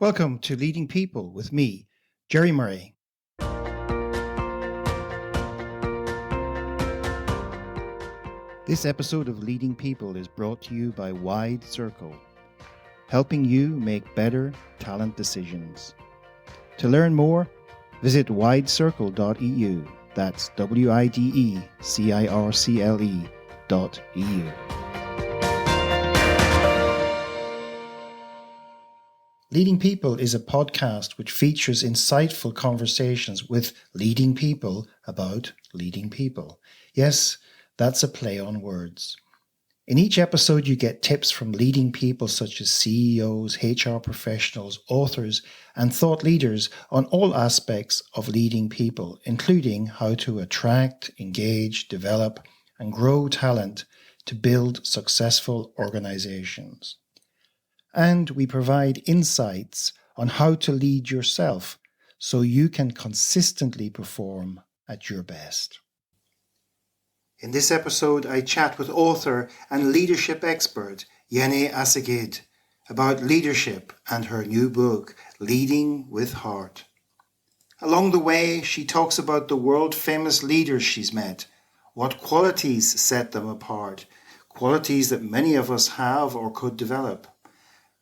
Welcome to Leading People with me, Jerry Murray. This episode of Leading People is brought to you by Wide Circle, helping you make better talent decisions. To learn more, visit widecircle.eu. That's WIDECIRCLE.eu. Leading People is a podcast which features insightful conversations with leading people about leading people. Yes, that's a play on words. In each episode, you get tips from leading people such as CEOs, HR professionals, authors, and thought leaders on all aspects of leading people, including how to attract, engage, develop, and grow talent to build successful organizations. And we provide insights on how to lead yourself so you can consistently perform at your best. In this episode, I chat with author and leadership expert Yeni Asagid about leadership and her new book, Leading with Heart. Along the way, she talks about the world-famous leaders she's met, what qualities set them apart, qualities that many of us have or could develop,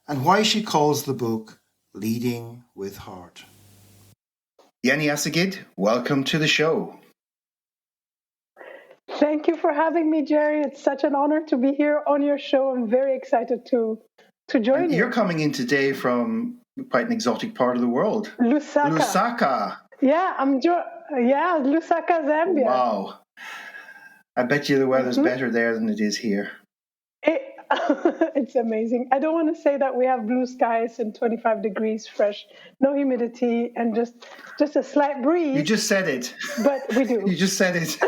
and why she calls the book Leading with Heart. Yeni Asagid, welcome to the show. Thank you for having me, Jerry. It's such an honor to be here on your show. I'm very excited to join you. You're coming in today from quite an exotic part of the world. Lusaka. Yeah, Lusaka, Zambia. Wow. I bet you the weather's better there than it is here. It's amazing. I don't want to say that we have blue skies and 25 degrees fresh, no humidity, and just a slight breeze. You just said it. But we do. You just said it.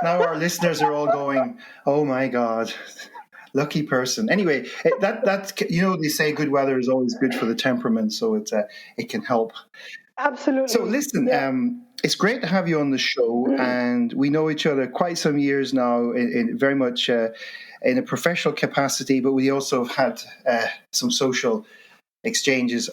Now our listeners are all going, oh my God, lucky person. Anyway, that they say good weather is always good for the temperament, so it can help. Absolutely. So listen, it's great to have you on the show, and we know each other quite some years now, in very much in a professional capacity, but we also have had some social exchanges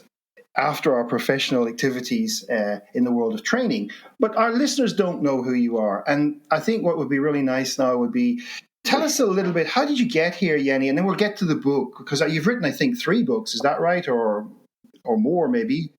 after our professional activities in the world of training. But our listeners don't know who you are, and I think what would be really nice now would be, tell us a little bit, how did you get here, Yeni? And then we'll get to the book, because you've written, I think, 3 books. Is that right? Or more, maybe?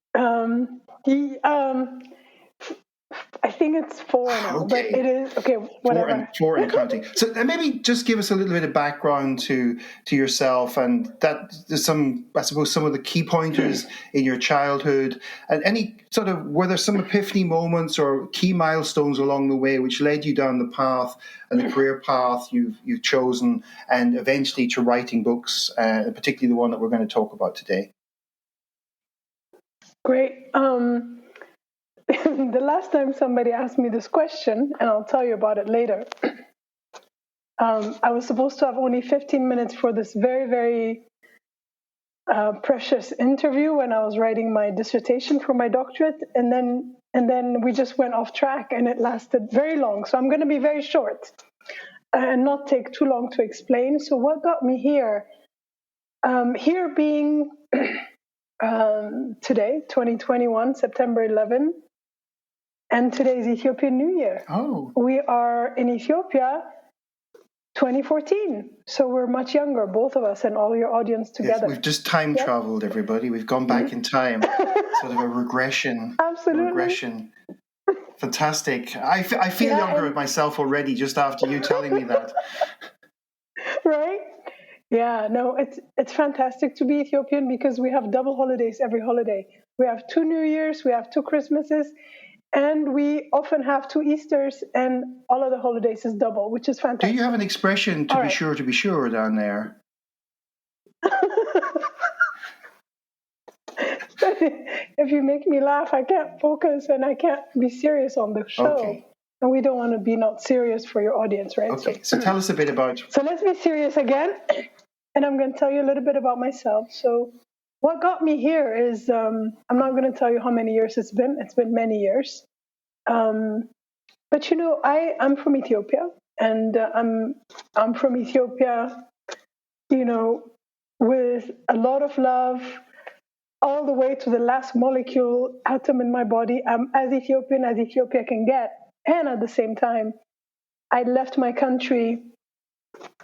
I think it's 4 now, but it is, okay, whatever. 4 and counting. So maybe just give us a little bit of background to yourself, and that there's some of the key pointers in your childhood, and any sort of, were there some epiphany moments or key milestones along the way which led you down the path and the career path you've chosen, and eventually to writing books, particularly the one that we're going to talk about today? Great. The last time somebody asked me this question, and I'll tell you about it later, I was supposed to have only 15 minutes for this very, very precious interview when I was writing my dissertation for my doctorate, and then we just went off track, and it lasted very long. So I'm going to be very short and not take too long to explain. So what got me here? Here being today, 2021, September 11. And today is Ethiopian New Year. Oh. We are in Ethiopia 2014. So we're much younger, both of us and all your audience together. Yes, we've just time traveled, everybody. We've gone back in time. Sort of a regression. Absolutely. Regression. Fantastic. I feel younger myself already just after you telling me that. Right? Yeah, no, it's fantastic to be Ethiopian because we have double holidays every holiday. We have 2 New Years, we have 2 Christmases, and we often have 2 Easters, and all of the holidays is double, which is fantastic. Do you have an expression, to be sure, down there? If you make me laugh, I can't focus and I can't be serious on the show. Okay. And we don't want to be not serious for your audience, right? Okay, so tell us a bit about... So let's be serious again, and I'm going to tell you a little bit about myself. So what got me here is, I'm not going to tell you how many years it's been. It's been many years. But, I'm from Ethiopia, and I'm from Ethiopia, with a lot of love, all the way to the last molecule atom in my body. I'm as Ethiopian as Ethiopia can get. And at the same time, I left my country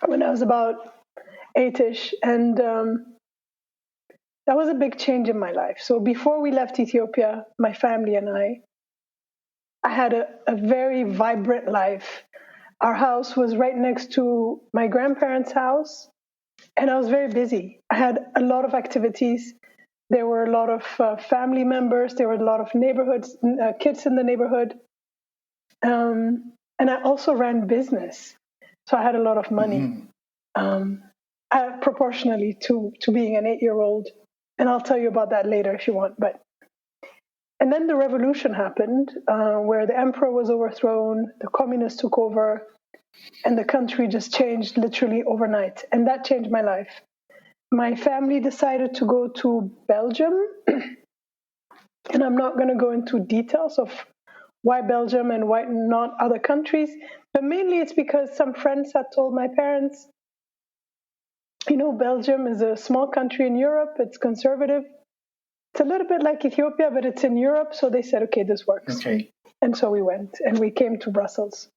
when I was about 8ish, and that was a big change in my life. So before we left Ethiopia, my family and I had a very vibrant life. Our house was right next to my grandparents' house, and I was very busy. I had a lot of activities. There were a lot of family members. There were a lot of neighborhoods, kids in the neighborhood. And I also ran business. So I had a lot of money, proportionally to being an 8-year-old. And I'll tell you about that later if you want. And then the revolution happened, where the emperor was overthrown, the communists took over, and the country just changed literally overnight. And that changed my life. My family decided to go to Belgium. And I'm not going to go into details of why Belgium and why not other countries, but mainly it's because some friends had told my parents, Belgium is a small country in Europe, it's conservative. It's a little bit like Ethiopia, but it's in Europe. So they said, okay, this works. Okay. And so we went and we came to Brussels.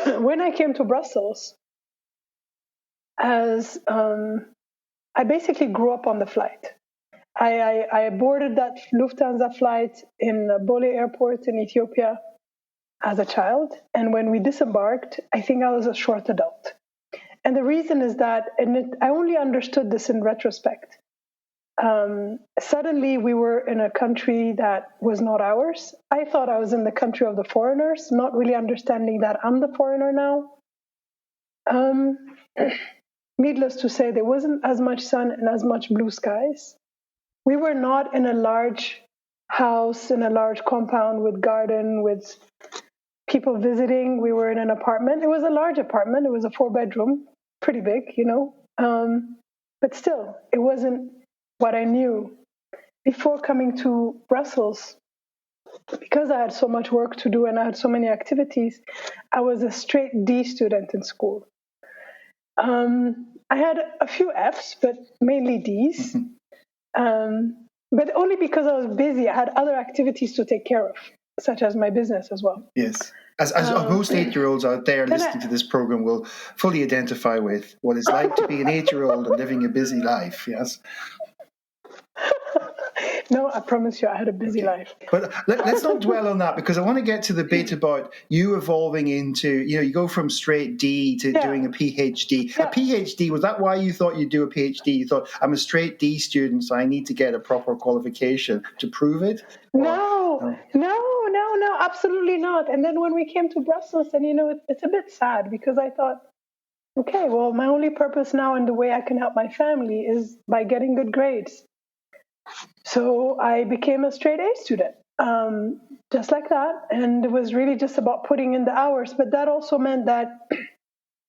When I came to Brussels, I basically grew up on the flight. I boarded that Lufthansa flight in Bole Airport in Ethiopia as a child. And when we disembarked, I think I was a short adult. And the reason is that, I only understood this in retrospect. Suddenly we were in a country that was not ours. I thought I was in the country of the foreigners, not really understanding that I'm the foreigner now. Needless to say, there wasn't as much sun and as much blue skies. We were not in a large house, in a large compound with garden, with people visiting. We were in an apartment. It was a large apartment. It was a 4-bedroom, pretty big, but still, it wasn't what I knew. Before coming to Brussels, because I had so much work to do and I had so many activities, I was a straight D student in school. I had a few Fs, but mainly Ds. But only because I was busy. I had other activities to take care of, such as my business as well. Yes. As most 8-year-olds out there listening to this program will fully identify with what it's like to be an 8-year-old and living a busy life, yes? No, I promise you, I had a busy life. But let's not dwell on that, because I want to get to the bit about you evolving into, you go from straight D to doing a PhD. Yeah. A PhD, was that why you thought you'd do a PhD? You thought, I'm a straight D student, so I need to get a proper qualification to prove it? No, absolutely not. And then when we came to Brussels, and it's a bit sad, because I thought, okay, well, my only purpose now and the way I can help my family is by getting good grades. So I became a straight A student, just like that. And it was really just about putting in the hours. But that also meant that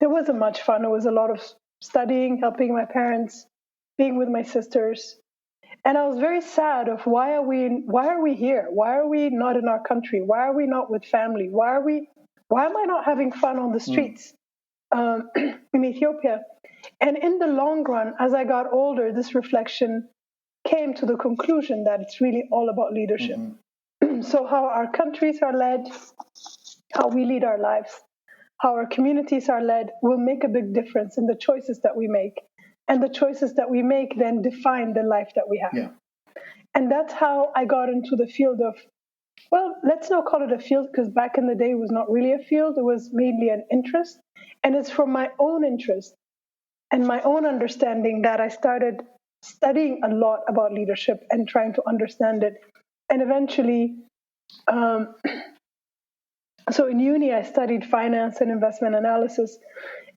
it wasn't much fun. It was a lot of studying, helping my parents, being with my sisters. And I was very sad of why are we here? Why are we not in our country? Why are we not with family? Why am I not having fun on the streets in Ethiopia? And in the long run, as I got older, this reflection came to the conclusion that it's really all about leadership. So how our countries are led, how we lead our lives, how our communities are led will make a big difference in the choices that we make. And the choices that we make then define the life that we have. Yeah. And that's how I got into the field of, well, let's not call it a field, because back in the day it was not really a field. It was mainly an interest. And it's from my own interest and my own understanding that I started studying a lot about leadership and trying to understand it. And eventually, so in uni, I studied finance and investment analysis.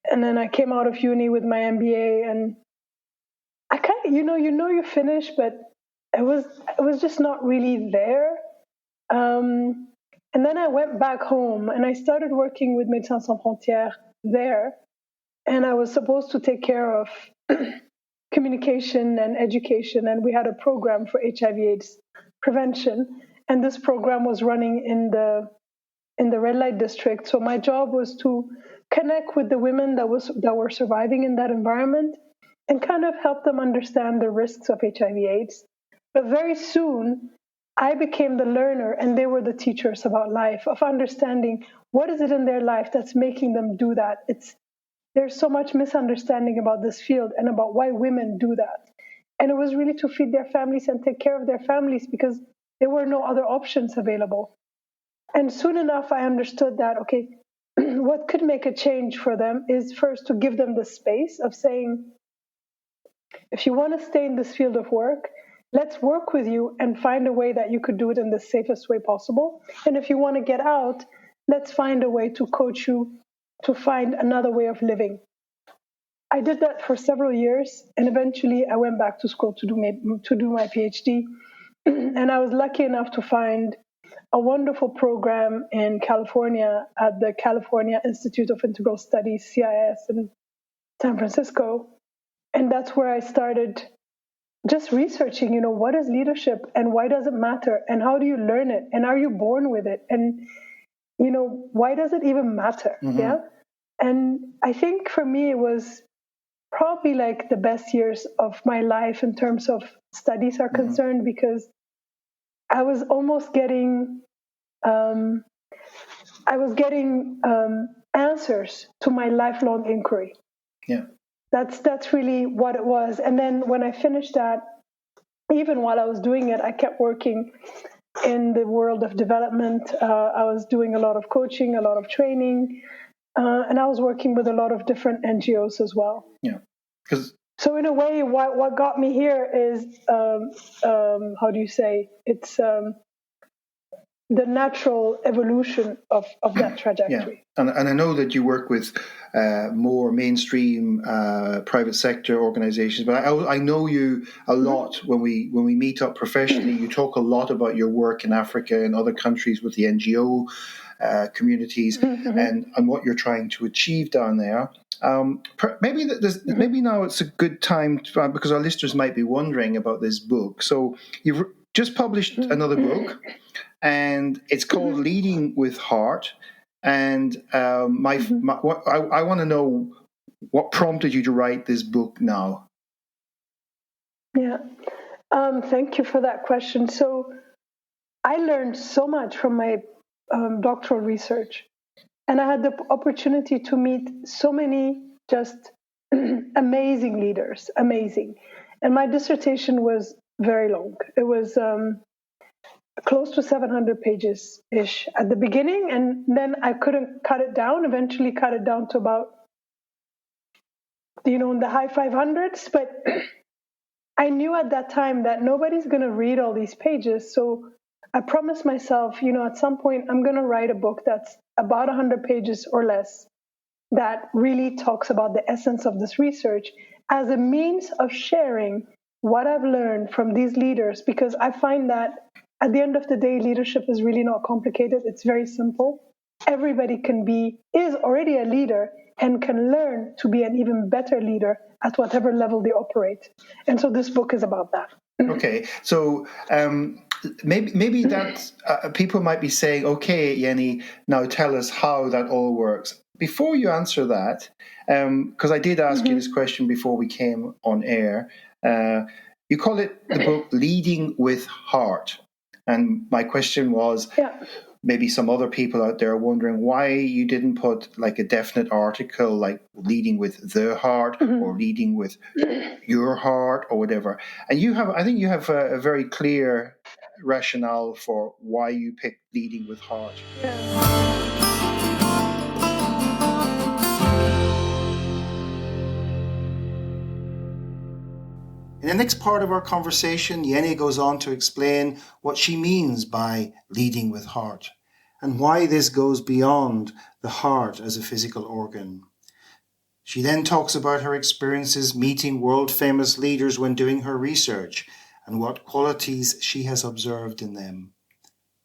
And then I came out of uni with my MBA, and I kind of, you finish, but it was just not really there. And then I went back home and I started working with Médecins Sans Frontières there. And I was supposed to take care of communication and education. And we had a program for HIV/AIDS prevention. And this program was running in the red light district. So my job was to connect with the women that were surviving in that environment and kind of help them understand the risks of HIV/AIDS. But very soon, I became the learner and they were the teachers about life, of understanding what is it in their life that's making them do that. There's so much misunderstanding about this field and about why women do that. And it was really to feed their families and take care of their families because there were no other options available. And soon enough, I understood that, okay, what could make a change for them is first to give them the space of saying, if you want to stay in this field of work, let's work with you and find a way that you could do it in the safest way possible. And if you want to get out, let's find a way to coach you to find another way of living. I did that for several years, and eventually I went back to school to do my PhD. And I was lucky enough to find a wonderful program in California at the California Institute of Integral Studies, CIS, in San Francisco. And that's where I started just researching, what is leadership and why does it matter? And how do you learn it? And are you born with it? And, why does it even matter? Mm-hmm. Yeah. And I think for me, it was probably like the best years of my life in terms of studies are concerned, because I was almost getting, answers to my lifelong inquiry. Yeah. That's really what it was. And then when I finished that, even while I was doing it, I kept working in the world of development. I was doing a lot of coaching, a lot of training, and I was working with a lot of different NGOs as well. Yeah. So in a way, what got me here is, how do you say, it's the natural evolution of that trajectory. Yeah. And I know that you work with more mainstream private sector organizations, but I know you a lot. When we meet up professionally, you talk a lot about your work in Africa and other countries with the NGO communities and what you're trying to achieve down there. Maybe now it's a good time because our listeners might be wondering about this book. So you've just published another book, and it's called Leading with Heart. And I want to know what prompted you to write this book now. Yeah, thank you for that question. So I learned so much from my doctoral research, and I had the opportunity to meet so many just amazing leaders, amazing. And my dissertation was very long. It was close to 700 pages-ish at the beginning, and then I couldn't cut it down, eventually cut it down to about, in the high 500s. But I knew at that time that nobody's going to read all these pages. So I promised myself, at some point, I'm going to write a book that's about 100 pages or less that really talks about the essence of this research as a means of sharing what I've learned from these leaders, because I find that at the end of the day, leadership is really not complicated. It's very simple. Everybody is already a leader and can learn to be an even better leader at whatever level they operate. And so this book is about that. Okay, so maybe that people might be saying, okay, Jenny, now tell us how that all works. Before you answer that, because I did ask you this question before we came on air, you call it the book Leading with Heart. And my question was, maybe some other people out there are wondering why you didn't put like a definite article like leading with the heart or leading with your heart or whatever. And I think you have a very clear rationale for why you picked leading with heart. In the next part of our conversation, Jenny goes on to explain what she means by leading with heart and why this goes beyond the heart as a physical organ. She then talks about her experiences meeting world-famous leaders when doing her research and what qualities she has observed in them.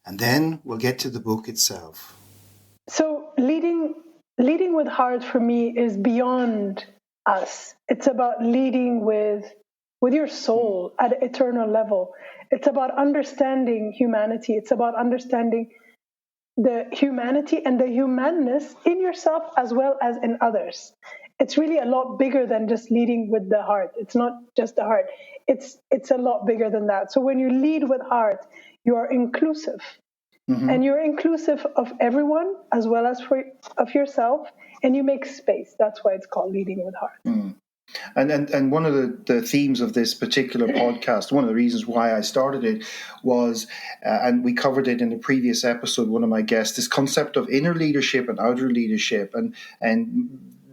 And then we'll get to the book itself. So leading with heart for me is beyond us. It's about leading with your soul at an eternal level. It's about understanding humanity. It's about understanding the humanity and the humanness in yourself as well as in others. it's really a lot bigger than just leading with the heart. It's not just the heart. It's a lot bigger than that. So when you lead with heart, you are inclusive. And you're inclusive of everyone as well as of yourself, and you make space. That's why it's called leading with heart. And one of the themes of this particular podcast, one of the reasons why I started it was, and we covered it in a previous episode, one of my guests, this concept of inner leadership and outer leadership, and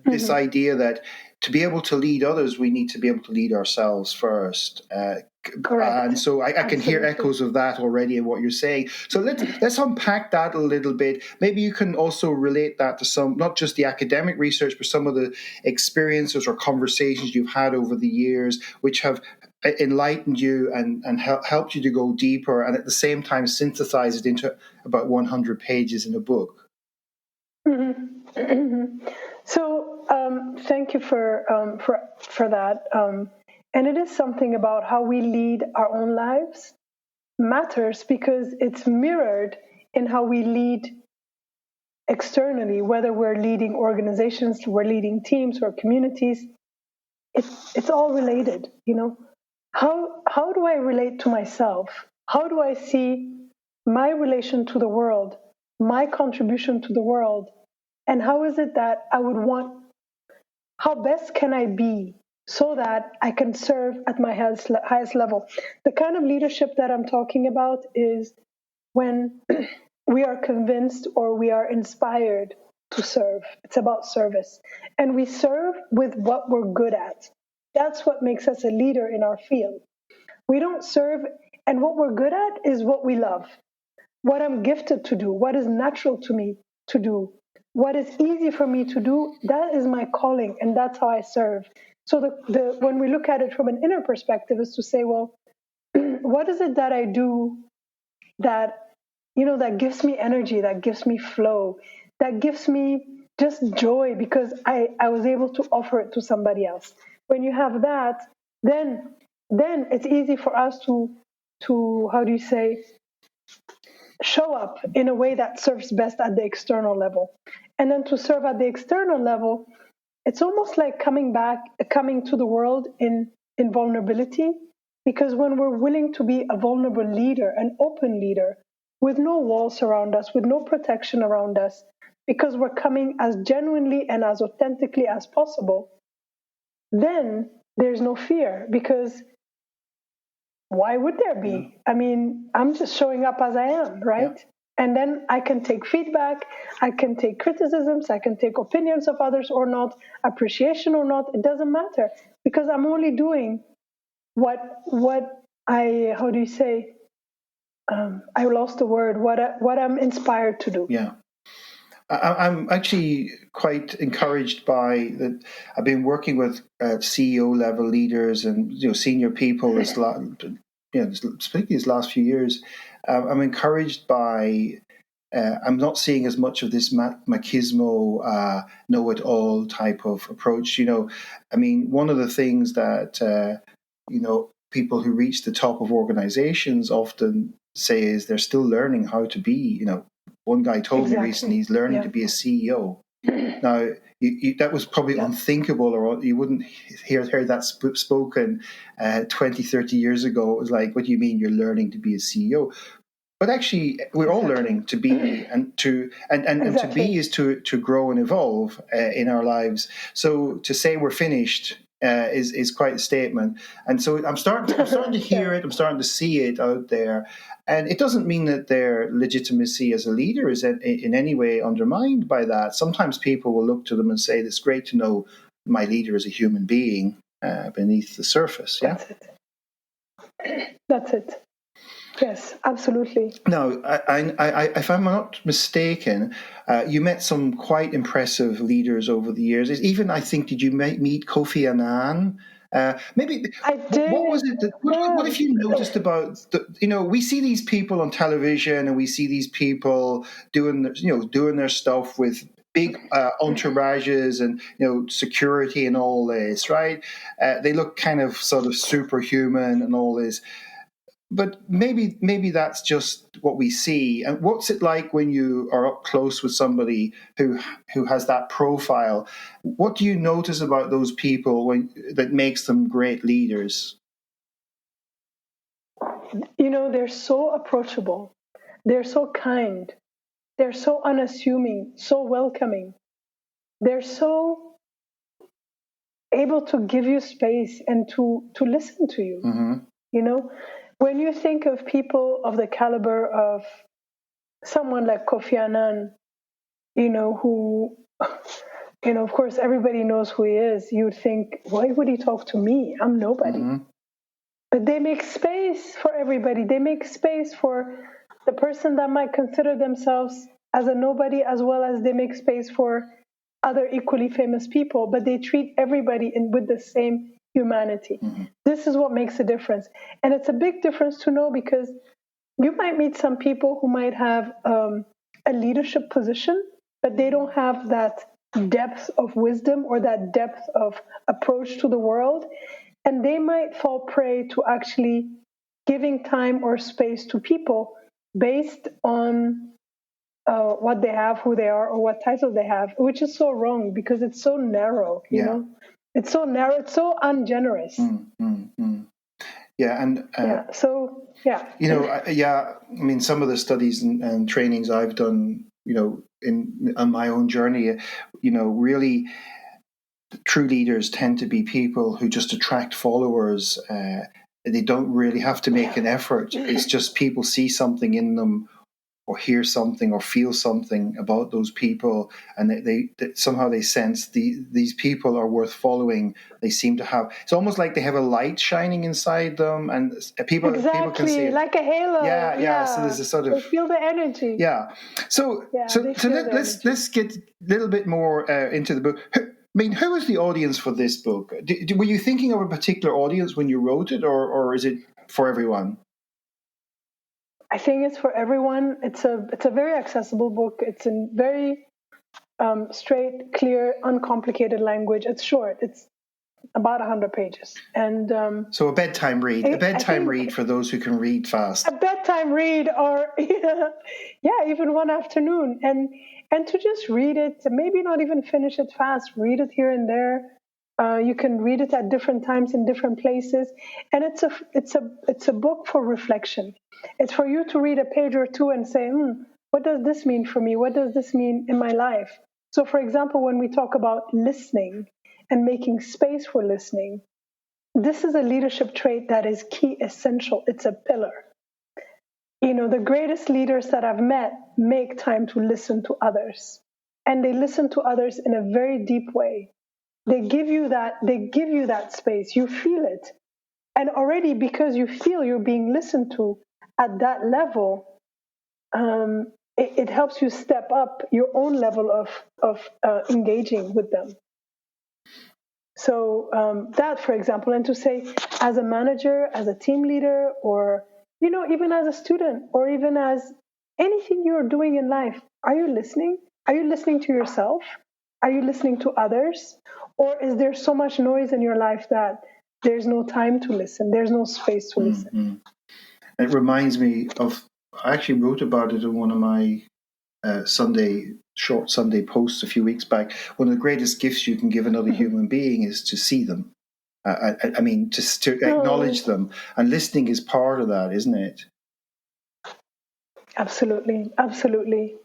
this idea that to be able to lead others, we need to be able to lead ourselves first. Correct. And so I can hear echoes of that already in what you're saying. So let's unpack that a little bit. Maybe you can also relate that to some, not just the academic research, but some of the experiences or conversations you've had over the years, which have enlightened you and helped you to go deeper, and at the same time synthesize it into about 100 pages in a book. So thank you for that. And it is something about how we lead our own lives matters because it's mirrored in how we lead externally, whether we're leading organizations, we're leading teams or communities. It's all related, you know. How do I relate to myself? How do I see my relation to the world, my contribution to the world, and how is it that I would want? How best can I be so that I can serve at my highest level? The kind of leadership that I'm talking about is when we are convinced or we are inspired to serve. It's about service. And we serve with what we're good at. That's what makes us a leader in our field. We don't serve, and what we're good at is what we love, what I'm gifted to do, what is natural to me to do, what is easy for me to do. That is my calling, and that's how I serve. So when we look at it from an inner perspective, is to say, well, what is it that I do that that gives me energy, that gives me flow, that gives me just joy because I was able to offer it to somebody else. When you have that, then it's easy for us to how do you say, show up in a way that serves best at the external level. And then to serve at the external level, it's almost like coming to the world in vulnerability, because when we're willing to be a vulnerable leader, an open leader, with no walls around us, with no protection around us, because we're coming as genuinely and as authentically as possible, then there's no fear, because why would there be? I mean, I'm just showing up as I am, right? Yeah. And then I can take feedback, I can take criticisms, I can take opinions of others or not, appreciation or not, it doesn't matter, because I'm only doing what I, how do you say, I lost the word, what I'm inspired to do. Yeah. I'm actually quite encouraged by that. I've been working with CEO level leaders and senior people especially these last few years. I'm encouraged by. I'm not seeing as much of this machismo, know-it-all type of approach. I mean, one of the things that people who reach the top of organizations often say is they're still learning how to be. One guy told me recently he's learning to be a CEO. Now, that was probably unthinkable, or you wouldn't hear that spoken 20, 30 years ago. It was like, what do you mean you're learning to be a CEO? But actually, we're all learning to be, and to be is to grow and evolve in our lives. So to say we're finished is quite a statement. And so I'm starting to hear it. I'm starting to see it out there. And it doesn't mean that their legitimacy as a leader is in any way undermined by that. Sometimes people will look to them and say, it's great to know my leader is a human being beneath the surface. Yeah, That's it. Yes, absolutely. Now, if I'm not mistaken, you met some quite impressive leaders over the years. Even, I think, did you meet Kofi Annan? Maybe I did. What was it? What have you noticed about we see these people on television and we see these people doing their stuff with big entourages and security and all this, right? They look kind of sort of superhuman and all this. but maybe that's just what we see. And what's it like when you are up close with somebody who has that profile? What do you notice about those people that makes them great leaders? They're so approachable. They're so kind. They're so unassuming, so welcoming. They're so able to give you space and to listen to you. Mm-hmm. When you think of people of the caliber of someone like Kofi Annan, who, of course, everybody knows who he is. You'd think, why would he talk to me? I'm nobody. Mm-hmm. But they make space for everybody. They make space for the person that might consider themselves as a nobody, as well as they make space for other equally famous people, but they treat everybody with the same humanity. Mm-hmm. This is what makes a difference. And it's a big difference to know, because you might meet some people who might have a leadership position, but they don't have that depth of wisdom or that depth of approach to the world. And they might fall prey to actually giving time or space to people based on what they have, who they are, or what title they have, which is so wrong, because it's so narrow, you know? It's so narrow, it's so ungenerous. Yeah, and so yeah. I mean, some of the studies and trainings I've done, on my own journey, really true leaders tend to be people who just attract followers. They don't really have to make an effort. It's just people see something in them, or hear something, or feel something about those people, and they somehow they sense these people are worth following. They seem to have. It's almost like they have a light shining inside them, and people can see it. Like a halo. Yeah. So there's a sort of, they feel the energy. Yeah. So let's get a little bit more into the book. Who was the audience for this book? Were you thinking of a particular audience when you wrote it, or is it for everyone? I think it's for everyone. It's a very accessible book. It's in very straight, clear, uncomplicated language. It's short. It's about 100 pages. And so a bedtime read. Read for those who can read fast. A bedtime read, or even one afternoon. And to just read it, maybe not even finish it fast. Read it here and there. You can read it at different times in different places, and it's a book for reflection. It's for you to read a page or two and say, what does this mean for me? What does this mean in my life? So, for example, when we talk about listening and making space for listening, this is a leadership trait that is key, essential. It's a pillar. The greatest leaders that I've met make time to listen to others, and they listen to others in a very deep way. They give you that space. You feel it. And already, because you feel you're being listened to at that level, it helps you step up your own level of engaging with them. So that, for example, and to say, as a manager, as a team leader, or, even as a student, or even as anything you're doing in life, are you listening? Are you listening to yourself? Are you listening to others? Or is there so much noise in your life that there's no time to listen? There's no space to listen. Mm-hmm. It reminds me of, I actually wrote about it in one of my short Sunday posts a few weeks back. One of the greatest gifts you can give another human being is to see them. To acknowledge them. And listening is part of that, isn't it? Absolutely. Absolutely.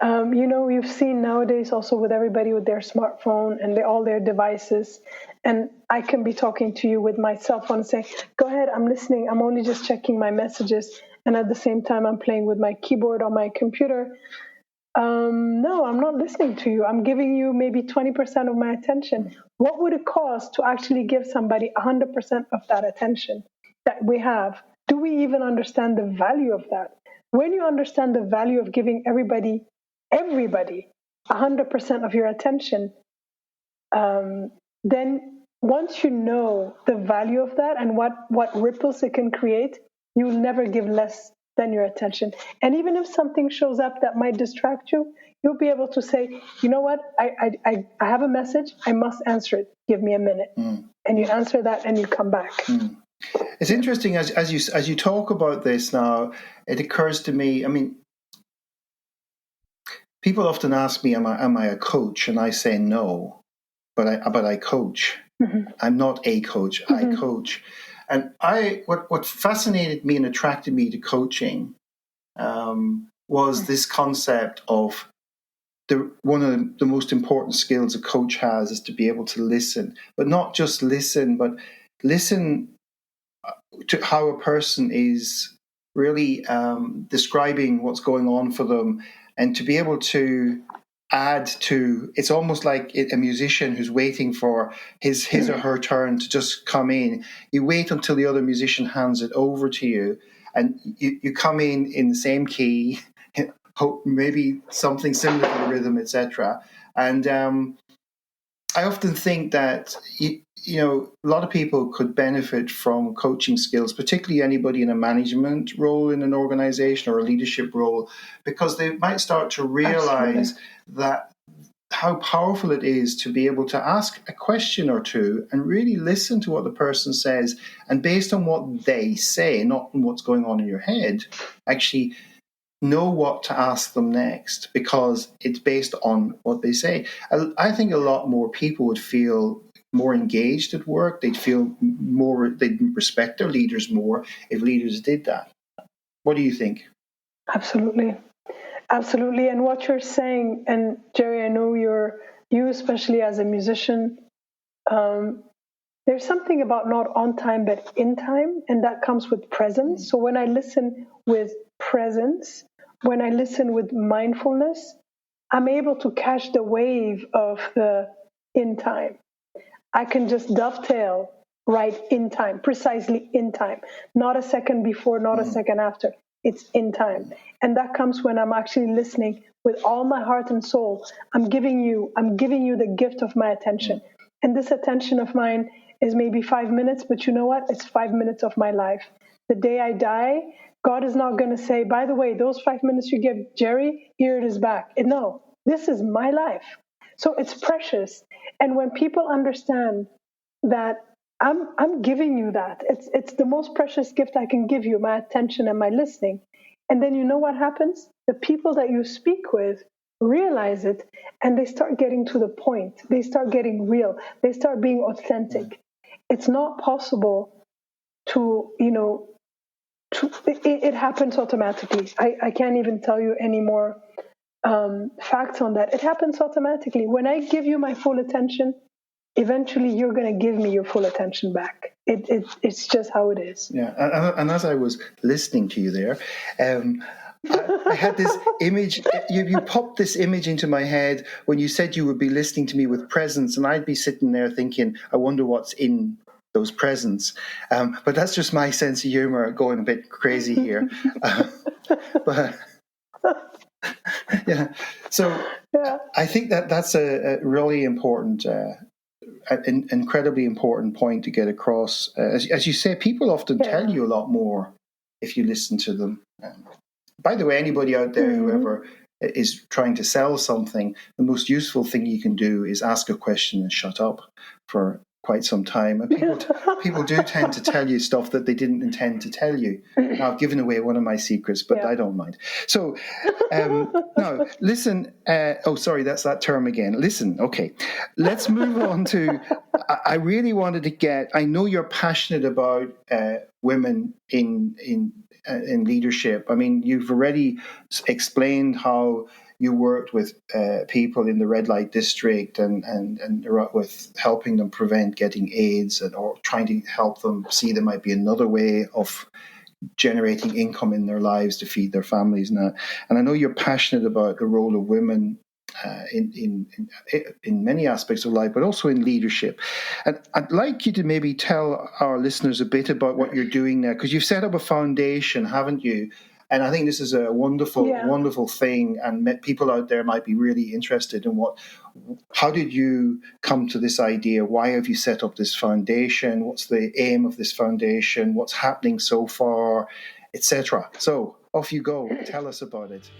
You've seen nowadays also with everybody with their smartphone and all their devices. And I can be talking to you with my cell phone and say, go ahead, I'm listening. I'm only just checking my messages. And at the same time, I'm playing with my keyboard on my computer. No, I'm not listening to you. I'm giving you maybe 20% of my attention. What would it cost to actually give somebody 100% of that attention that we have? Do we even understand the value of that? When you understand the value of giving everybody 100% of your attention, then once you know the value of that and what ripples it can create, you will never give less than your attention. And even if something shows up that might distract you, you'll be able to say, you know what, I have a message, I must answer it. Give me a minute. And you answer that and you come back. It's interesting as you talk about this now. It occurs to me. I mean, people often ask me, "Am I a coach?" And I say no, but I coach. Mm-hmm. I'm not a coach. Mm-hmm. I coach, and what fascinated me and attracted me to coaching was this concept of one of the most important skills a coach has is to be able to listen, but not just listen, but listen to how a person is really describing what's going on for them, and to be able to add to. It's almost like a musician who's waiting for his or her turn to just come in. You wait until the other musician hands it over to you, and you come in the same key, hope maybe something similar to the rhythm, etc. And I often think that a lot of people could benefit from coaching skills, particularly anybody in a management role in an organization or a leadership role, because they might start to realize that how powerful it is to be able to ask a question or two and really listen to what the person says, and based on what they say, not what's going on in your head, actually know what to ask them next, because it's based on what they say. I think a lot more people would feel more engaged at work. They'd respect their leaders more if leaders did that. What do you think? Absolutely. Absolutely. And what you're saying, and Jerry, I know you especially as a musician, there's something about not on time, but in time, and that comes with presence. So when I listen with presence, when I listen with mindfulness, I'm able to catch the wave of the in time. I can just dovetail right in time, precisely in time, not a second before, not a second after. It's in time. And that comes when I'm actually listening with all my heart and soul. I'm giving you the gift of my attention. And this attention of mine is maybe 5 minutes, but you know what? It's 5 minutes of my life. The day I die, God is not going to say, by the way, those 5 minutes you gave Jerry, here it is back. No, this is my life. So it's precious. And when people understand that I'm giving you that, it's the most precious gift I can give you, my attention and my listening. And then you know what happens? The people that you speak with realize it, and they start getting to the point. They start getting real. They start being authentic. It's not possible to, it happens automatically. I can't even tell you any more facts on that. It happens automatically. When I give you my full attention, eventually you're going to give me your full attention back. It's just how it is. Yeah, and as I was listening to you there, I had this image. You popped this image into my head when you said you would be listening to me with presence, and I'd be sitting there thinking, I wonder what's in those presents. But that's just my sense of humor going a bit crazy here. But yeah, so yeah. I think that's a really important. An incredibly important point to get across. As you say, people often tell you a lot more if you listen to them. By the way, anybody out there who ever is trying to sell something, the most useful thing you can do is ask a question and shut up for quite some time. And people do tend to tell you stuff that they didn't intend to tell you. Now, I've given away one of my secrets, but I don't mind. So now, listen. Sorry, that's that term again. Listen. Okay, let's move on to. I really wanted to get. I know you're passionate about women in leadership. I mean, you've already explained how you worked with people in the red light district and with helping them prevent getting AIDS or trying to help them see there might be another way of generating income in their lives to feed their families now. And I know you're passionate about the role of women in many aspects of life, but also in leadership. And I'd like you to maybe tell our listeners a bit about what you're doing now, because you've set up a foundation, haven't you? And I think this is a wonderful thing, and people out there might be really interested in how did you come to this idea? Why have you set up this foundation? What's the aim of this foundation? What's happening so far, etc. So off you go. Tell us about it.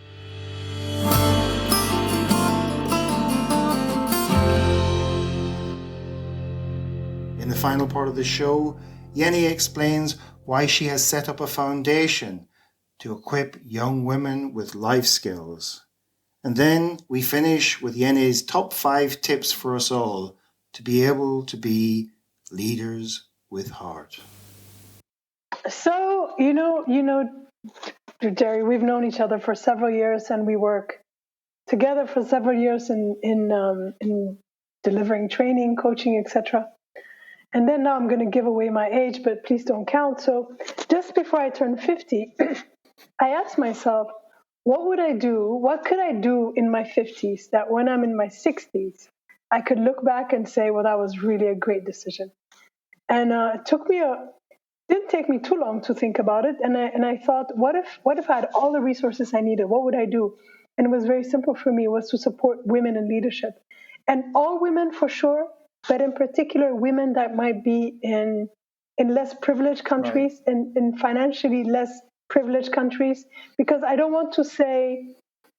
In the final part of the show, Jenny explains why she has set up a foundation to equip young women with life skills. And then we finish with Jenny's top 5 tips for us all to be able to be leaders with heart. So, Jerry, we've known each other for several years, and we work together for several years in delivering training, coaching, etc. And then now I'm going to give away my age, but please don't count. So just before I turned 50, I asked myself, what would I do? What could I do in my 50s that when I'm in my 60s, I could look back and say, well, that was really a great decision. And it didn't take me too long to think about it. And I thought, what if I had all the resources I needed? What would I do? And it was very simple for me, was to support women in leadership. And all women for sure, but in particular women that might be in less privileged countries, right, in financially less privileged countries, because I don't want to say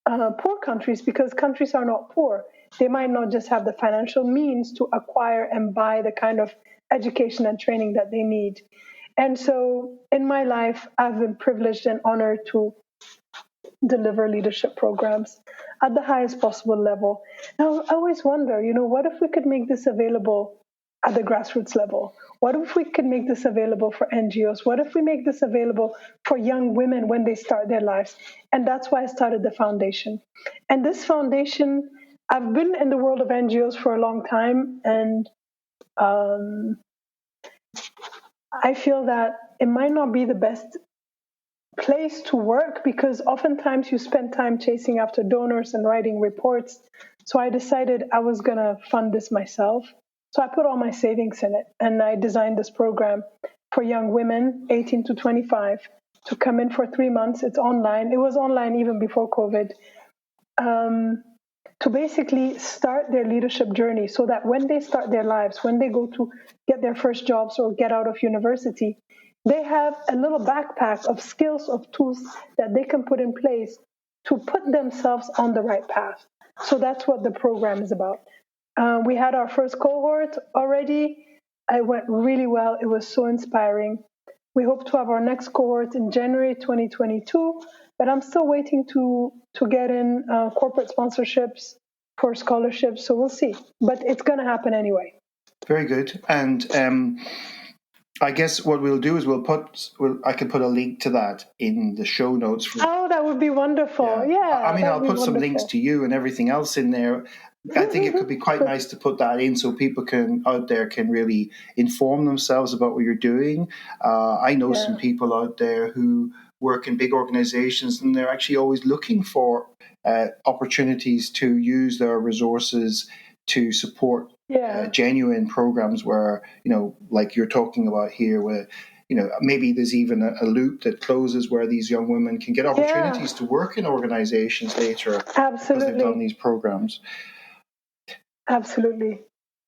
poor countries, because countries are not poor. They might not just have the financial means to acquire and buy the kind of education and training that they need. And so in my life, I've been privileged and honored to deliver leadership programs at the highest possible level. Now, I always wonder, what if we could make this available at the grassroots level? What if we could make this available for NGOs? What if we make this available for young women when they start their lives? And that's why I started the foundation. And this foundation, I've been in the world of NGOs for a long time, and I feel that it might not be the best place to work because oftentimes you spend time chasing after donors and writing reports. So I decided I was going to fund this myself. So I put all my savings in it, and I designed this program for young women, 18 to 25, to come in for 3 months. It's online. It was online even before COVID. To basically start their leadership journey so that when they start their lives, when they go to get their first jobs or get out of university, they have a little backpack of skills, of tools that they can put in place to put themselves on the right path. So that's what the program is about. We had our first cohort already. It went really well. It was so inspiring. We hope to have our next cohort in January 2022, but I'm still waiting to get in corporate sponsorships for scholarships. So we'll see, but it's going to happen anyway. Very good. And I guess what we'll do is I can put a link to that in the show notes. Oh, that would be wonderful. Yeah. I mean, I'll put some links to you and everything else in there. I think it could be quite nice to put that in so people out there can really inform themselves about what you're doing. I know some people out there who work in big organizations, and they're actually always looking for opportunities to use their resources to support genuine programs where, like you're talking about here, where maybe there's even a loop that closes where these young women can get opportunities to work in organizations later because they've done these programs. Absolutely.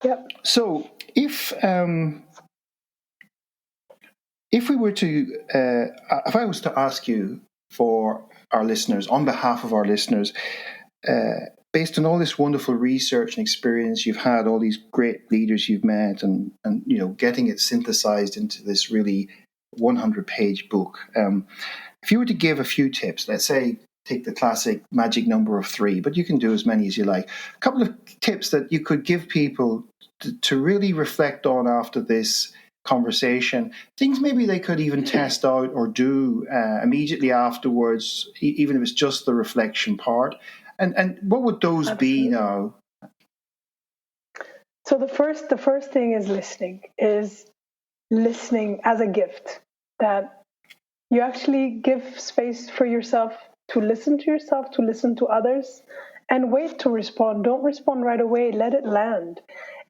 Yep. So if I was to ask you for our listeners, on behalf of our listeners, based on all this wonderful research and experience you've had, all these great leaders you've met, and getting it synthesized into this really 100-page book, if you were to give a few tips, let's say take the classic magic number of 3, but you can do as many as you like. A couple of tips that you could give people to really reflect on after this conversation, things maybe they could even test out or do immediately afterwards, even if it's just the reflection part. And what would those be now? So the first thing is listening as a gift, that you actually give space for yourself to listen to yourself, to listen to others, and wait to respond. Don't respond right away. Let it land,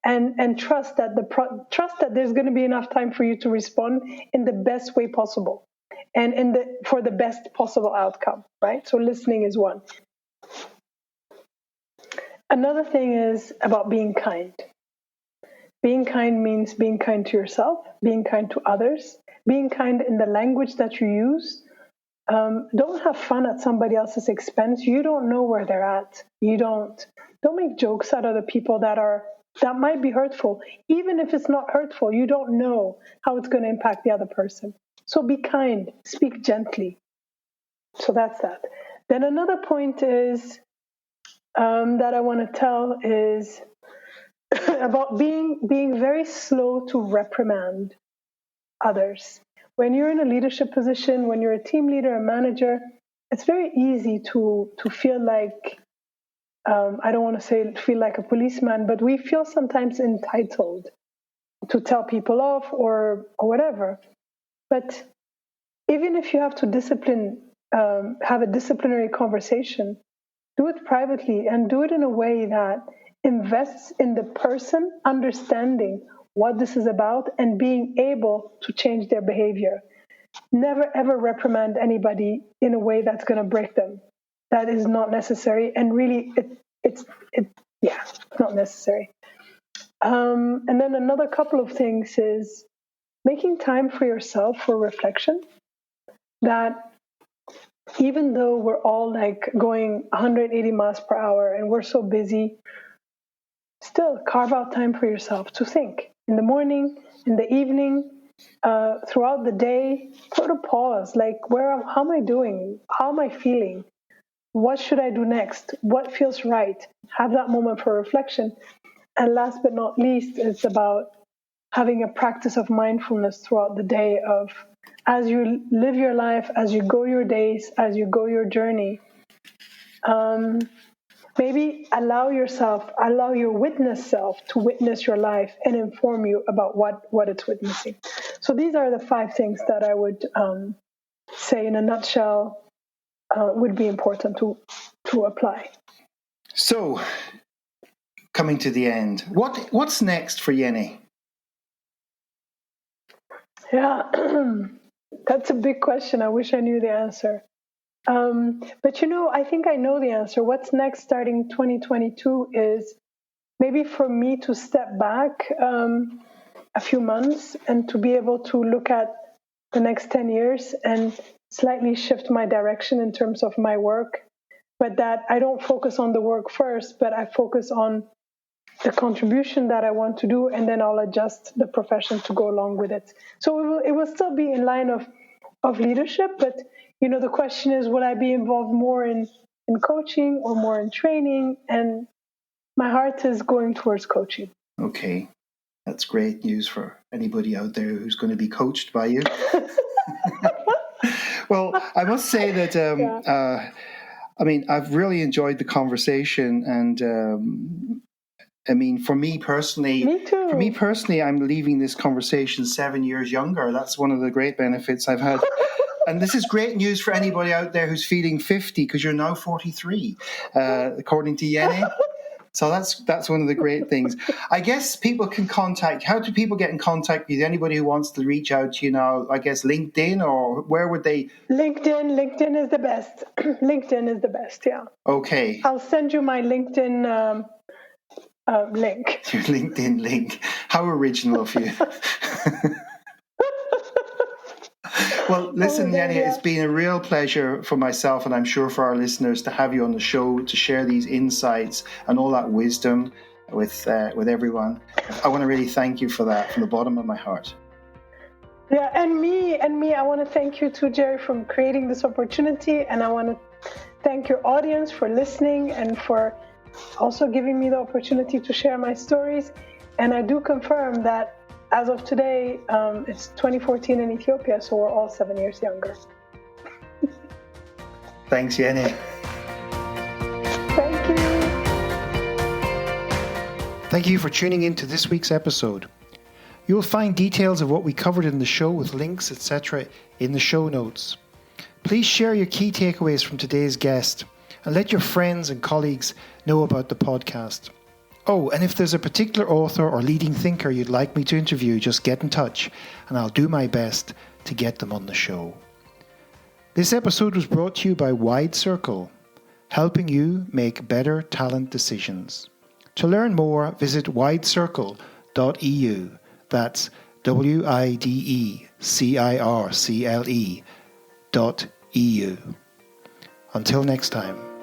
and trust that there's going to be enough time for you to respond in the best way possible, and for the best possible outcome. Right. So listening is one. Another thing is about being kind. Being kind means being kind to yourself, being kind to others, being kind in the language that you use. Don't have fun at somebody else's expense. You don't know where they're at. Don't make jokes out of the people that are that might be hurtful. Even if it's not hurtful, you don't know how it's going to impact the other person. So be kind, speak gently. So that's that. Then another point is that I want to tell is about being very slow to reprimand others. When you're in a leadership position, when you're a team leader, a manager, it's very easy to feel like, I don't want to say feel like a policeman, but we feel sometimes entitled to tell people off or whatever. But even if you have to have a disciplinary conversation, do it privately and do it in a way that invests in the person understanding what this is about and being able to change their behavior. Never ever reprimand anybody in a way that's going to break them. That is not necessary, and really, it's not necessary. And then another couple of things is making time for yourself for reflection. That even though we're all like going 180 miles per hour and we're so busy, still carve out time for yourself to think in the morning, in the evening, throughout the day. Put a pause, like how am I doing? How am I feeling? What should I do next? What feels right? Have that moment for reflection. And last but not least, it's about having a practice of mindfulness throughout the day of as you live your life, as you go your days, as you go your journey, maybe allow your witness self to witness your life and inform you about what it's witnessing. So these are the 5 things that I would say in a nutshell would be important to apply. So, coming to the end, what's next for Jenny? Yeah, that's a big question. I wish I knew the answer. But I think I know the answer. What's next starting 2022 is maybe for me to step back a few months and to be able to look at the next 10 years and slightly shift my direction in terms of my work. But that I don't focus on the work first, but I focus on the contribution that I want to do, and then I'll adjust the profession to go along with it. So it will still be in line of leadership, but the question is, will I be involved more in coaching or more in training? And my heart is going towards coaching. Okay, that's great news for anybody out there who's going to be coached by you. Well, I must say that I've really enjoyed the conversation, and for me personally, I'm leaving this conversation 7 years younger. That's one of the great benefits I've had. And this is great news for anybody out there who's feeling 50, because you're now 43, according to Jenny. So that's one of the great things. I guess people can how do people get in contact with you? Anybody who wants to reach out to you now, I guess LinkedIn, or where would they? LinkedIn is the best. LinkedIn is the best, yeah. Okay. I'll send you my LinkedIn link. Your LinkedIn link. How original of you. Well, listen, Jenny, it's been a real pleasure for myself, and I'm sure for our listeners, to have you on the show to share these insights and all that wisdom with everyone. I want to really thank you for that from the bottom of my heart. Yeah, and me, I want to thank you too, Jerry, for creating this opportunity, and I want to thank your audience for listening and for also giving me the opportunity to share my stories. And I do confirm that as of today, it's 2014 in Ethiopia, so we're all 7 years younger. Thanks, Jenny. Thank you. Thank you for tuning in to this week's episode. You will find details of what we covered in the show with links, etc. in the show notes. Please share your key takeaways from today's guest and let your friends and colleagues know about the podcast. Oh, and if there's a particular author or leading thinker you'd like me to interview, just get in touch and I'll do my best to get them on the show. This episode was brought to you by Wide Circle, helping you make better talent decisions. To learn more, visit widecircle.eu. That's WIDECIRCLE.eu. Until next time.